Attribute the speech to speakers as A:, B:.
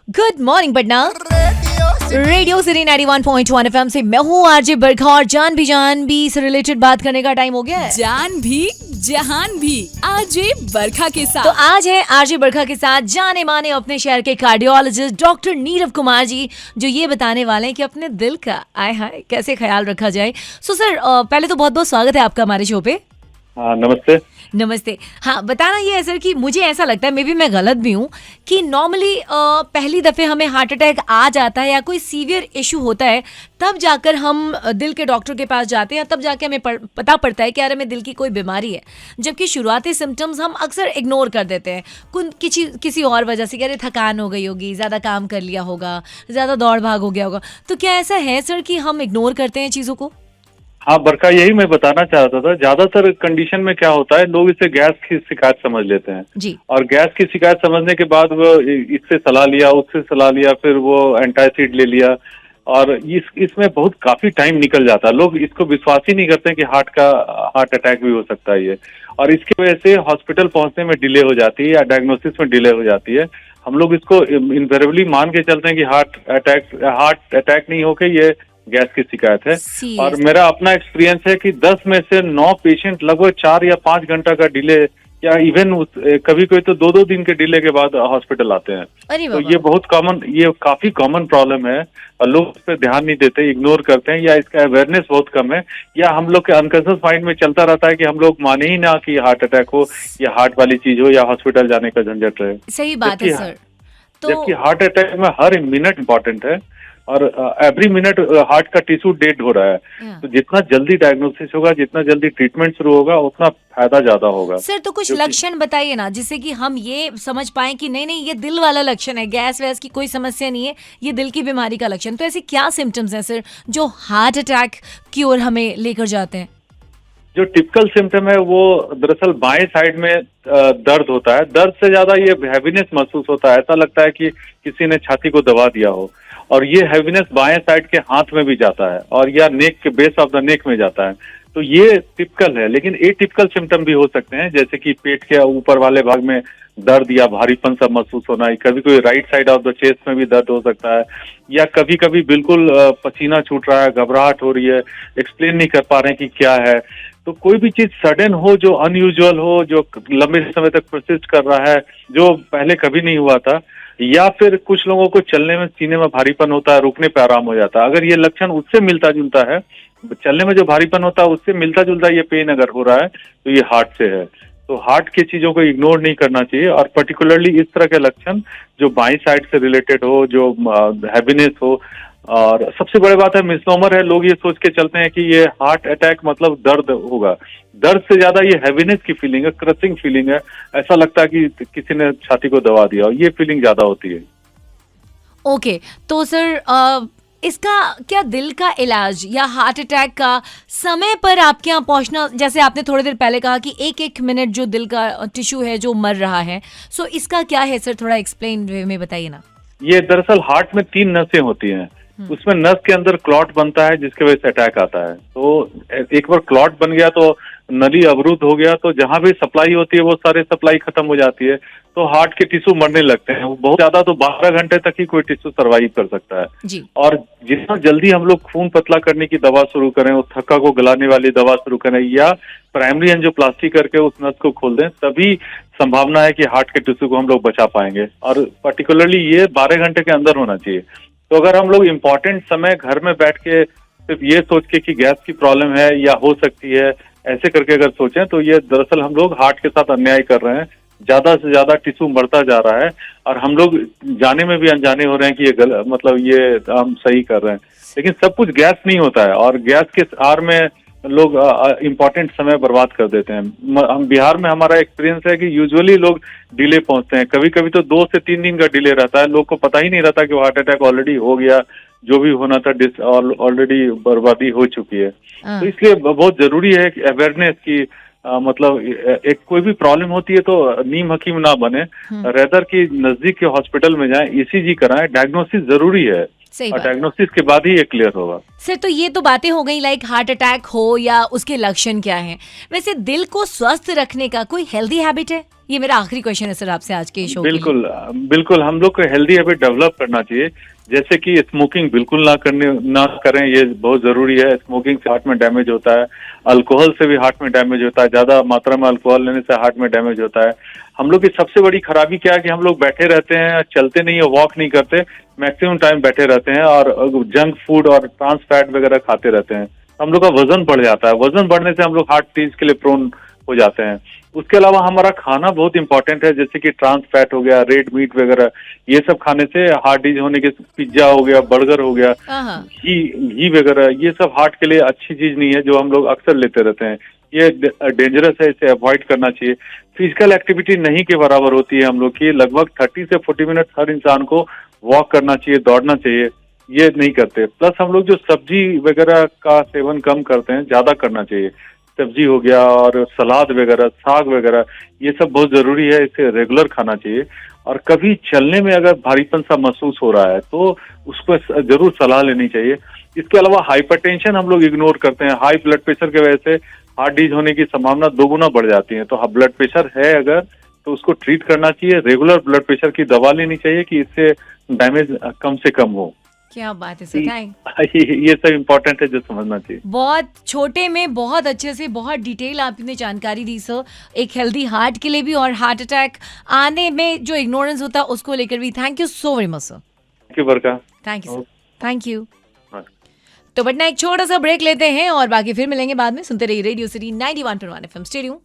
A: Good morning Patna. Radio city 91.1 FM से मैं हूँ आरजे बरखा और जान भी से रिलेटेड बात करने का टाइम हो गया है।
B: जान भी जहान भी आरजे बरखा के साथ।
A: तो आज है आरजे बरखा के साथ जाने माने अपने शहर के कार्डियोलॉजिस्ट डॉक्टर नीरव कुमार जी, जो ये बताने वाले हैं कि अपने दिल का आय हाय कैसे ख्याल रखा जाए। सो सर, पहले तो बहुत बहुत स्वागत है आपका हमारे शो पे।
C: हाँ, नमस्ते।
A: नमस्ते। हाँ, बताना ये है सर कि मुझे ऐसा लगता है, मे बी मैं गलत भी हूँ, कि नॉर्मली पहली दफ़े हमें हार्ट अटैक आ जाता है या कोई सीवियर इशू होता है, तब जाकर हम दिल के डॉक्टर के पास जाते हैं, तब जाके हमें पता पड़ता है कि यार हमें दिल की कोई बीमारी है। जबकि शुरुआती सिम्टम्स हम अक्सर इग्नोर कर देते हैं किसी और वजह से, कह रहे थकान हो गई होगी, ज़्यादा काम कर लिया होगा, ज़्यादा दौड़ भाग हो गया होगा। तो क्या ऐसा है सर कि हम इग्नोर करते हैं चीज़ों को?
C: हाँ बरका, यही मैं बताना चाहता था। ज्यादातर कंडीशन में क्या होता है, लोग इसे गैस की शिकायत समझ लेते हैं
A: जी।
C: और गैस की शिकायत समझने के बाद वो इससे सलाह लिया, उससे सलाह लिया, फिर वो एंटासिड ले लिया और इसमें बहुत काफी टाइम निकल जाता है। लोग इसको विश्वास ही नहीं करते कि हार्ट अटैक भी हो सकता है ये, और इसकी वजह से हॉस्पिटल पहुंचने में डिले हो जाती है या डायग्नोसिस में डिले हो जाती है। हम लोग इसको इनवेरेबली मान के चलते हैं कि हार्ट अटैक नहीं होके ये गैस की शिकायत है। और मेरा अपना एक्सपीरियंस है कि 10 में से 9 पेशेंट लगभग 4 या 5 घंटा का डिले या इवन कभी कोई तो 2-2 दिन के डिले के बाद हॉस्पिटल आते हैं। तो ये काफी कॉमन प्रॉब्लम है और लोग इस पर ध्यान नहीं देते, इग्नोर करते हैं, या इसका अवेयरनेस बहुत कम है, या हम लोग के अनकॉन्शियस माइंड में चलता रहता है कि हम लोग माने ही ना कि हार्ट अटैक हो या हार्ट वाली चीज हो या हॉस्पिटल जाने का झंझट रहे।
A: सही बात है सर।
C: जबकि हार्ट अटैक में हर मिनट इम्पोर्टेंट है और एवरी मिनट हार्ट का टिश्यू डेड हो रहा है। तो जितना जल्दी डायग्नोसिस होगा, जितना जल्दी ट्रीटमेंट शुरू होगा, उतना फायदा ज्यादा होगा।
A: सर, तो कुछ लक्षण बताइए ना, जिससे कि हम ये समझ पाएं कि नहीं ये दिल वाला लक्षण है, गैस वैस की कोई समस्या नहीं है, ये दिल की बीमारी का लक्षण। तो ऐसे क्या सिम्टम्स हैं सर जो हार्ट अटैक की ओर हमें लेकर जाते हैं?
C: जो टिपिकल सिम्टम है वो दरअसल बाएं साइड में दर्द होता है। दर्द से ज्यादा ये हैवीनेस महसूस होता है, ऐसा लगता है कि किसी ने छाती को दबा दिया हो, और ये हैवीनेस बाएं साइड के हाथ में भी जाता है और या नेक के बेस ऑफ द नेक में जाता है। तो ये टिपिकल है, लेकिन एटिपिकल सिम्टम भी हो सकते हैं, जैसे कि पेट के ऊपर वाले भाग में दर्द या भारीपन सा महसूस होना, कभी कोई right side of the chest में भी दर्द हो सकता है, या कभी कभी बिल्कुल पसीना छूट रहा है, घबराहट हो रही है, एक्सप्लेन नहीं कर पा रहे हैं कि क्या है। तो कोई भी चीज सडन हो, जो अनयूजुअल हो, जो लंबे समय तक परसिस्ट कर रहा है, जो पहले कभी नहीं हुआ था, या फिर कुछ लोगों को चलने में सीने में भारीपन होता है, रुकने पे आराम हो जाता है। अगर ये लक्षण उससे मिलता जुलता है, चलने में जो भारीपन होता है उससे मिलता जुलता ये पेन अगर हो रहा है, तो ये हार्ट से है। तो हार्ट की चीजों को इग्नोर नहीं करना चाहिए, और पर्टिकुलरली इस तरह के लक्षण जो बाई साइड से रिलेटेड हो, जो हैवीनेस हो। और सबसे बड़ी बात है, मिसनोमर है, लोग ये सोच के चलते हैं कि ये हार्ट अटैक मतलब दर्द होगा। दर्द से ज्यादा ये हैवीनेस की फीलिंग है, क्रशिंग फीलिंग है, ऐसा लगता है कि किसी ने छाती को दबा दिया, और ये फीलिंग ज्यादा होती है।
A: ओके, तो सर इसका क्या दिल का इलाज या हार्ट अटैक का समय पर आपके यहाँ पहुँचना, जैसे आपने थोड़ी देर पहले कहा कि एक मिनट जो दिल का टिश्यू है जो मर रहा है, सो इसका क्या है सर, थोड़ा एक्सप्लेन वे में बताइए ना।
C: ये दरअसल हार्ट में 3 नसें होती हैं, उसमें नस के अंदर क्लॉट बनता है जिसकी वजह से अटैक आता है। तो एक बार क्लॉट बन गया तो नली अवरुद्ध हो गया, तो जहां भी सप्लाई होती है वो सारे सप्लाई खत्म हो जाती है, तो हार्ट के टिश्यू मरने लगते हैं। बहुत ज्यादा तो 12 घंटे तक ही कोई टिश्यू सर्वाइव कर सकता है
A: जी।
C: और जितना जल्दी हम लोग खून पतला करने की दवा शुरू करें, उस थक्का को गलाने वाली दवा शुरू करें, या प्राइमरी एंजियोप्लास्टी करके उस नस को खोल दें, तभी संभावना है कि हार्ट के टिश्यू को हम लोग बचा पाएंगे। और पर्टिकुलरली ये 12 घंटे के अंदर होना चाहिए। तो अगर हम लोग इम्पोर्टेंट समय घर में बैठ के सिर्फ ये सोच के कि गैस की प्रॉब्लम है या हो सकती है, ऐसे करके अगर सोचें, तो ये दरअसल हम लोग हार्ट के साथ अन्याय कर रहे हैं। ज्यादा से ज्यादा टिश्यू बढ़ता जा रहा है और हम लोग जाने में भी अनजाने हो रहे हैं कि ये मतलब ये हम सही कर रहे हैं, लेकिन सब कुछ गैस नहीं होता है, और गैस के आड़ में लोग इम्पोर्टेंट समय बर्बाद कर देते हैं। हम बिहार में हमारा एक्सपीरियंस है कि यूजुअली लोग डिले पहुंचते हैं, कभी कभी तो 2 से 3 दिन का डिले रहता है, लोग को पता ही नहीं रहता कि वो हार्ट अटैक ऑलरेडी हो गया, जो भी होना था ऑलरेडी बर्बादी हो चुकी है। तो इसलिए बहुत जरूरी है कि अवेयरनेस की मतलब एक कोई भी प्रॉब्लम होती है तो नीम हकीम ना बने, रेदर की नजदीक के हॉस्पिटल में जाएं, ईसीजी कराएं, डायग्नोसिस जरूरी है, और डायग्नोसिस के बाद ही ये क्लियर होगा।
A: सर, तो ये तो बातें हो गई लाइक हार्ट अटैक हो या उसके लक्षण क्या हैं। वैसे दिल को स्वस्थ रखने का कोई हेल्दी हैबिट है ये मेरा आखिरी क्वेश्चन है सर आपसे आज के शो के लिए।
C: बिल्कुल बिल्कुल, हम लोग को हेल्दी हैबिट डेवलप करना चाहिए, जैसे कि स्मोकिंग बिल्कुल ना करें, ये बहुत जरूरी है। स्मोकिंग से हार्ट में डैमेज होता है, अल्कोहल से भी हार्ट में डैमेज होता है, ज्यादा मात्रा में अल्कोहल लेने से हार्ट में डैमेज होता है। हम लोग की सबसे बड़ी खराबी क्या है कि हम लोग बैठे रहते हैं, चलते नहीं है, वॉक नहीं करते, मैक्सिमम टाइम बैठे रहते हैं और जंक फूड और ट्रांस फैट वगैरह खाते रहते हैं। हम लोग का वजन बढ़ जाता है, वजन बढ़ने से हम लोग हार्ट डिजीज के लिए प्रोन हो जाते हैं। उसके अलावा हमारा खाना बहुत इंपॉर्टेंट है, जैसे कि ट्रांस फैट हो गया, रेड मीट वगैरह, ये सब खाने से हार्ट डिजीज होने के, पिज्जा हो गया, बर्गर हो गया, घी वगैरह, ये सब हार्ट के लिए अच्छी चीज नहीं है, जो हम लोग अक्सर लेते रहते हैं। ये डेंजरस है, इसे अवॉइड करना चाहिए। फिजिकल एक्टिविटी नहीं के बराबर होती है हम लोग की, लगभग 30 से 40 मिनट हर इंसान को वॉक करना चाहिए, दौड़ना चाहिए, ये नहीं करते। प्लस हम लोग जो सब्जी वगैरह का सेवन कम करते हैं, ज्यादा करना चाहिए। सब्जी हो गया और सलाद वगैरह, साग वगैरह, ये सब बहुत जरूरी है, इसे रेगुलर खाना चाहिए। और कभी चलने में अगर भारीपन सा महसूस हो रहा है तो उसको जरूर सलाह लेनी चाहिए। इसके अलावा हाइपरटेंशन हम लोग इग्नोर करते हैं, हाई ब्लड प्रेशर की वजह से हार्ट डिजीज होने की संभावना 2 गुना बढ़ जाती है। तो ब्लड प्रेशर है अगर, तो उसको ट्रीट करना चाहिए, रेगुलर ब्लड प्रेशर की दवा लेनी चाहिए कि इससे डैमेज कम से कम हो।
A: क्या बात है सर,
C: ये सब इम्पोर्टेंट है जो समझना चाहिए।
A: बहुत छोटे में बहुत अच्छे से बहुत डिटेल आपने जानकारी दी सर, एक हेल्दी हार्ट के लिए भी और हार्ट अटैक आने में जो इग्नोरेंस होता है उसको लेकर भी। Thank you so very much sir.
C: Thank you बरका।
A: Thank you sir, thank you. तो बटना एक छोटा सा ब्रेक लेते हैं और बाकी फिर मिलेंगे बाद में। सुनते रहिए radio city 91.1 FM। Stay tuned.